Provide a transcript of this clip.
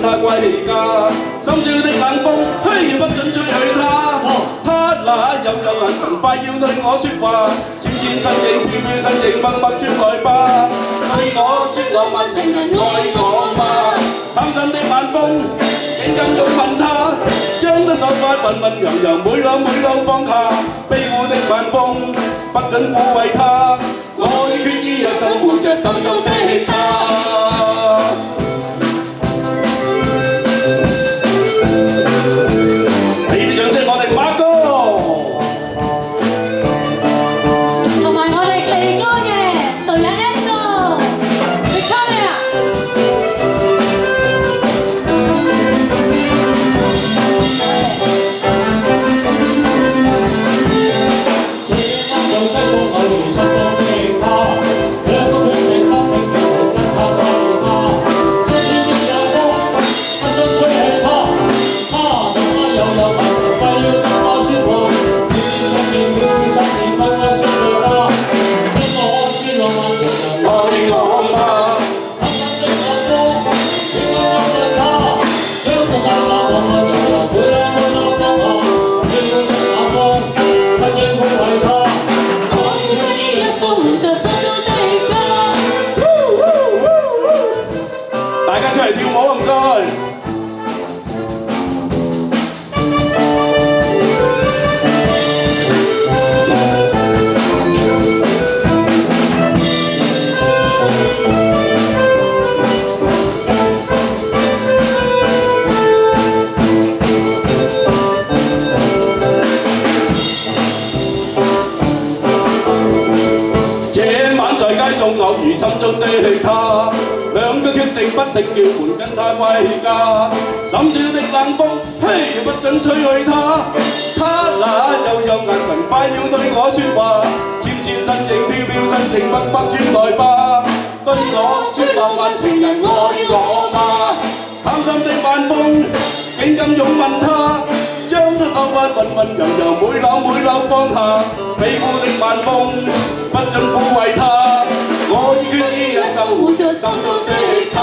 他歸家。深宵的冷風，嘿，不准吹去他。他那幽幽眼神快要對我說話，纖纖身影，飄飄身影，默默轉來吧。對我說浪漫情人愛我嗎？貪心的晚風，竟敢擁吻他，將他手法溫溫柔柔，每縷每縷放下。庇護的晚風，不准撫慰他，我決意一生護着心中的他。大家出嚟跳舞唔該。這晚在街中偶遇心中的他。兩個決定不停叫喚跟他歸家，深宵的冷風，嘿，不准吹去他。他那幽幽眼神快要對我說話，纖纖身影，飄飄身影，默默轉來吧。對我說浪漫情人愛我嗎？貪心的晚風，竟敢擁吻他，將他手法溫溫柔柔，每縷每縷放下。庇護的晚風，不准撫慰他。我已決意一生護着心中的他。